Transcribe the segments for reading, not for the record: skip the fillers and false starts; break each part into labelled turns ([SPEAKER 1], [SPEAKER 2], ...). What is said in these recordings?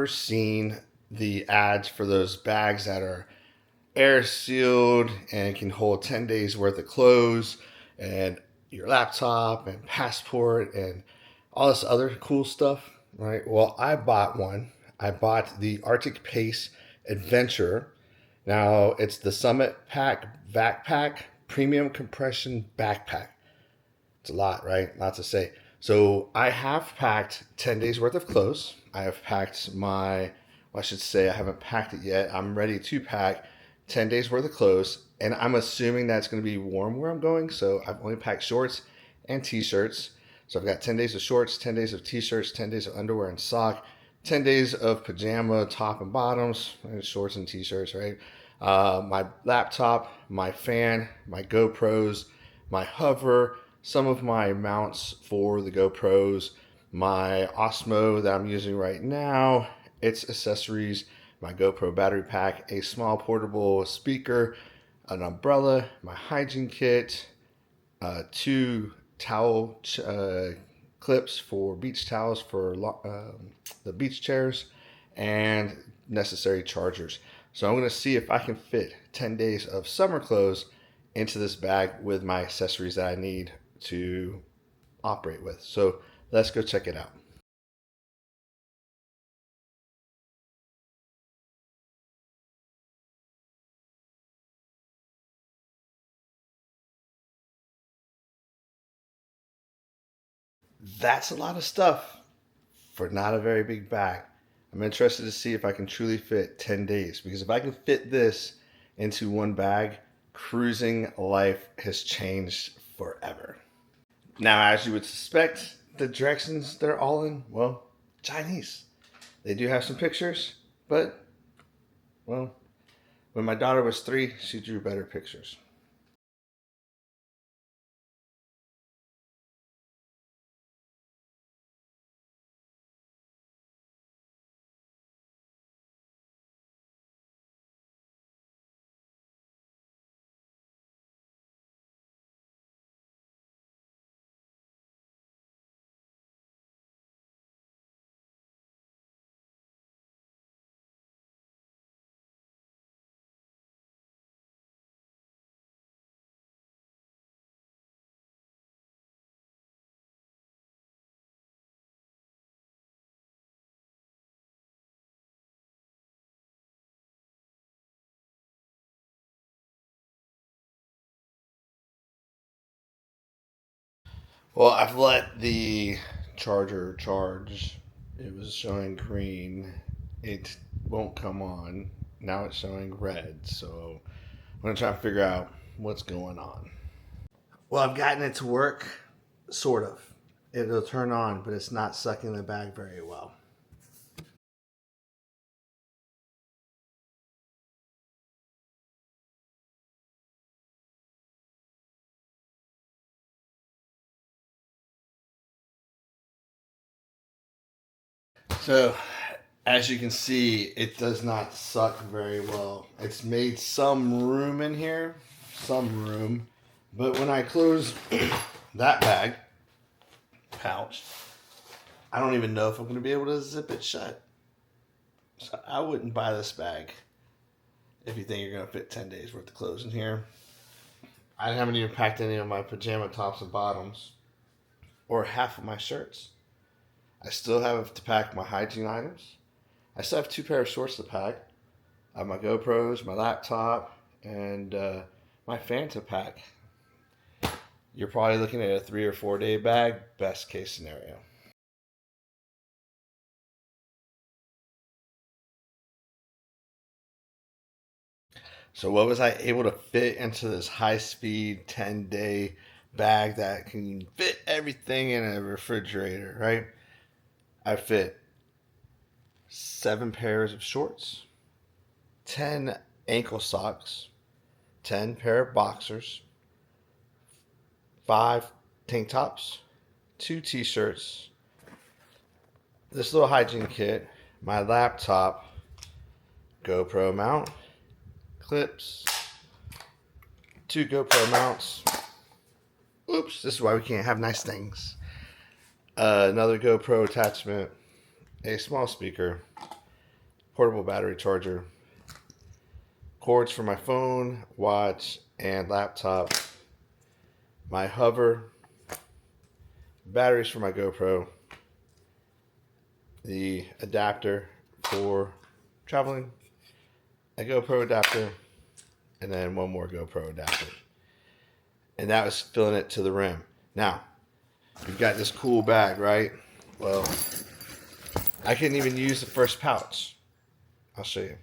[SPEAKER 1] ever seen the ads for those bags that are air sealed and can hold 10 days worth of clothes and your laptop and passport and all this other cool stuff, right? Well, I bought one. I bought the Arctic Pace Adventure. Now, it's the Summit Pack Backpack Premium Compression Backpack. It's a lot, right? Lot to say. So I have packed 10 days worth of clothes. I have packed well, I should say I haven't packed it yet. I'm ready to pack 10 days worth of clothes. And I'm assuming that's going to be warm where I'm going. So I've only packed shorts and t-shirts. So I've got 10 days of shorts, 10 days of t-shirts, 10 days of underwear and sock, 10 days of pajama, top and bottoms, shorts and t-shirts, right? My laptop, my fan, my GoPros, my hover, some of my mounts for the GoPros, my Osmo that I'm using right now, its accessories, my GoPro battery pack, a small portable speaker, an umbrella, my hygiene kit, 2 towel clips for beach towels for the beach chairs, and necessary chargers. So I'm going to see if I can fit 10 days of summer clothes into this bag with my accessories that I need to operate with. So let's go check it out. That's a lot of stuff for not a very big bag. I'm interested to see if I can truly fit 10 days, because if I can fit this into one bag, cruising life has changed forever. Now, as you would suspect, the directions they're all in, well, Chinese. They do have some pictures, but, well, when my daughter was 3, she drew better pictures. Well, I've let the charger charge. It was showing green. It won't come on. Now it's showing red. So I'm going to try to figure out what's going on. Well, I've gotten it to work, sort of. It'll turn on, but it's not sucking the bag very well. So, as you can see, it does not suck very well. It's made some room in here, some room. But when I close that bag, pouch, I don't even know if I'm going to be able to zip it shut. So I wouldn't buy this bag if you think you're going to fit 10 days worth of clothes in here. I haven't even packed any of my pajama tops and bottoms or half of my shirts. I still have to pack my hygiene items. I still have 2 pair of shorts to pack. I have my GoPros, my laptop, and my fan to pack. You're probably looking at a 3 or 4 day bag, best case scenario. So what was I able to fit into this high-speed 10-day bag that can fit everything in a refrigerator, right? I fit 7 pairs of shorts, 10 ankle socks, 10 pair of boxers, 5 tank tops, 2 t-shirts, this little hygiene kit, my laptop, GoPro mount, clips, 2 GoPro mounts. Oops, this is why we can't have nice things. Another GoPro attachment, a small speaker, portable battery charger, cords for my phone, watch, and laptop, my hover, batteries for my GoPro, the adapter for traveling, a GoPro adapter, and then one more GoPro adapter. And that was filling it to the rim. Now, you've got this cool bag, right? Well, I couldn't even use the first pouch. I'll show you.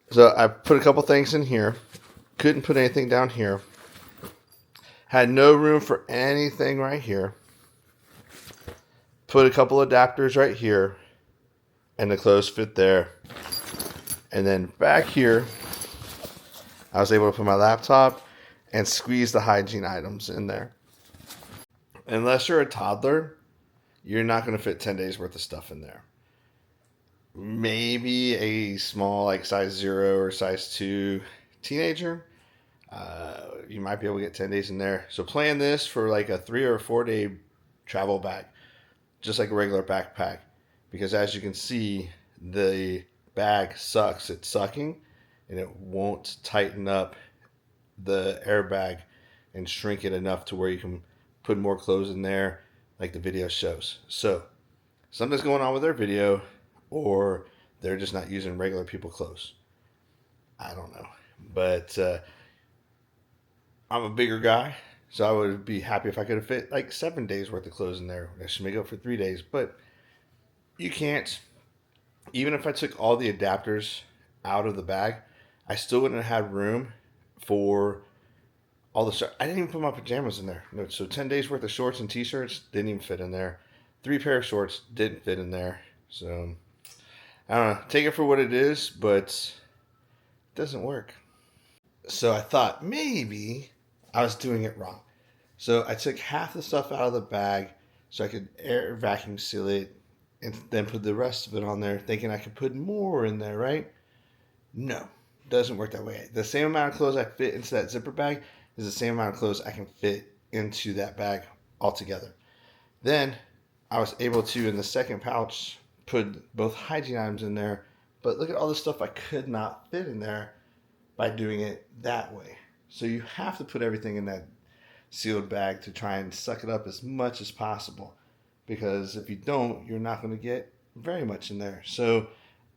[SPEAKER 1] So I put a couple things in here. Couldn't put anything down here. Had no room for anything right here. Put a couple adapters right here. And the clothes fit there. And then back here, I was able to put my laptop and squeeze the hygiene items in there. Unless you're a toddler, you're not going to fit 10 days worth of stuff in there. Maybe a small, like size 0 or size 2 teenager, you might be able to get 10 days in there. So plan this for like a 3 or 4 day travel bag, just like a regular backpack. Because as you can see, the bag sucks. It's sucking, and it won't tighten up the airbag and shrink it enough to where you can put more clothes in there like the video shows. So something's going on with their video, or they're just not using regular people clothes. I don't know. But I'm a bigger guy, so I would be happy if I could have fit like 7 days worth of clothes in there. I should make up for 3 days, but you can't. Even if I took all the adapters out of the bag, I still wouldn't have had room for all the shorts. I didn't even put my pajamas in there. No, so 10 days worth of shorts and t-shirts didn't even fit in there. 3 pair of shorts didn't fit in there. So I don't know. Take it for what it is, but it doesn't work. So I thought maybe I was doing it wrong. So I took half the stuff out of the bag so I could air vacuum seal it and then put the rest of it on there, thinking I could put more in there, right? No, doesn't work that way. The same amount of clothes I fit into that zipper bag is the same amount of clothes I can fit into that bag altogether. Then I was able to, in the second pouch, put both hygiene items in there, but look at all the stuff I could not fit in there by doing it that way. So you have to put everything in that sealed bag to try and suck it up as much as possible, because if you don't, you're not going to get very much in there. So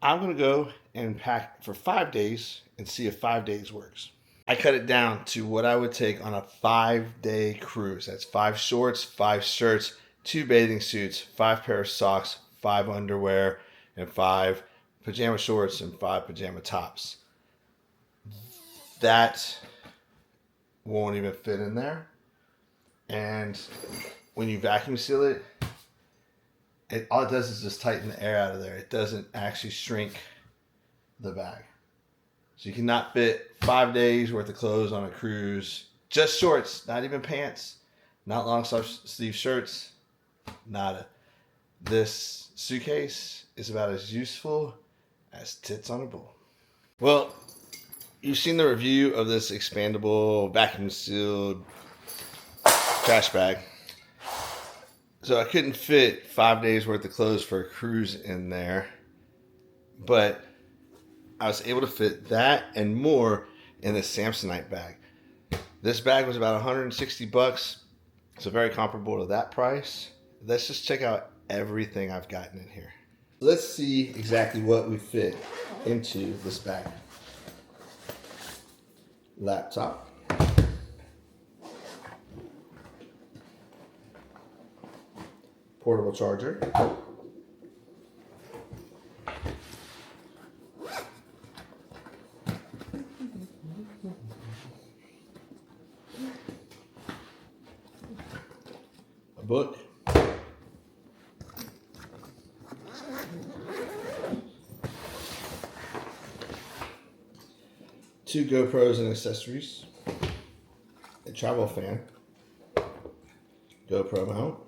[SPEAKER 1] I'm going to go and pack for 5 days and see if 5 days works. I cut it down to what I would take on a 5-day cruise. That's 5 shorts, 5 shirts, 2 bathing suits, 5 pair of socks, 5 underwear, and 5 pajama shorts and 5 pajama tops. That won't even fit in there. And when you vacuum seal it, all it does is just tighten the air out of there. It doesn't actually shrink the bag. So you cannot fit 5 days worth of clothes on a cruise. Just shorts, not even pants, not long sleeve shirts, nada. This suitcase is about as useful as tits on a bull. Well, you've seen the review of this expandable vacuum sealed trash bag. So I couldn't fit 5 days worth of clothes for a cruise in there, but I was able to fit that and more in the Samsonite bag. This bag was about $160, so very comparable to that price. Let's just check out everything I've gotten in here. Let's see exactly what we fit into this bag. Laptop. Portable charger. A book. Two GoPros and accessories. A travel fan. GoPro mount.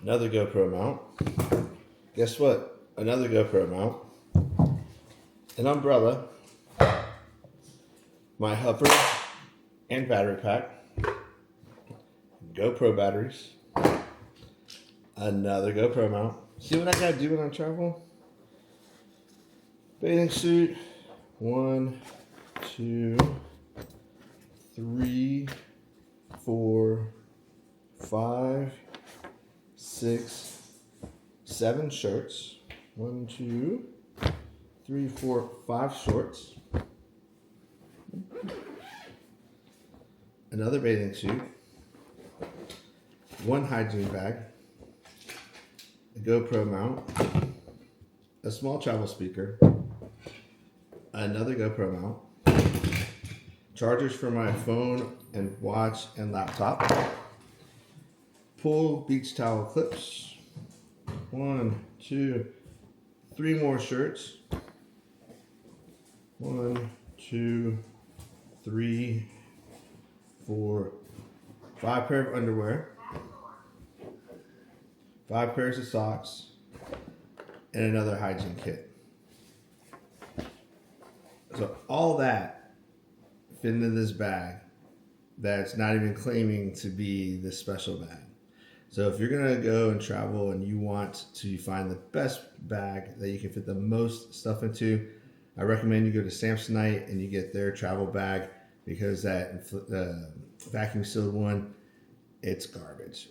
[SPEAKER 1] Another GoPro mount. Guess what? Another GoPro mount. An umbrella. My hover and battery pack. GoPro batteries. Another GoPro mount. See what I gotta do when I travel? Bathing suit. 1, 2, 3, 4, 5, 6, 7 shirts. 1, 2, 3, 4, 5 shorts. Another bathing suit. 1 hygiene bag. A GoPro mount. A small travel speaker. Another GoPro mount. Chargers for my phone and watch and laptop. Pool beach towel clips. 1, 2, 3 more shirts. 1, 2, 3, 4, 5 pair of underwear. 5 pairs of socks. And another hygiene kit. So all that fit into this bag that's not even claiming to be this special bag. So if you're gonna go and travel and you want to find the best bag that you can fit the most stuff into, I recommend you go to Samsonite and you get their travel bag, because that vacuum sealed one, it's garbage.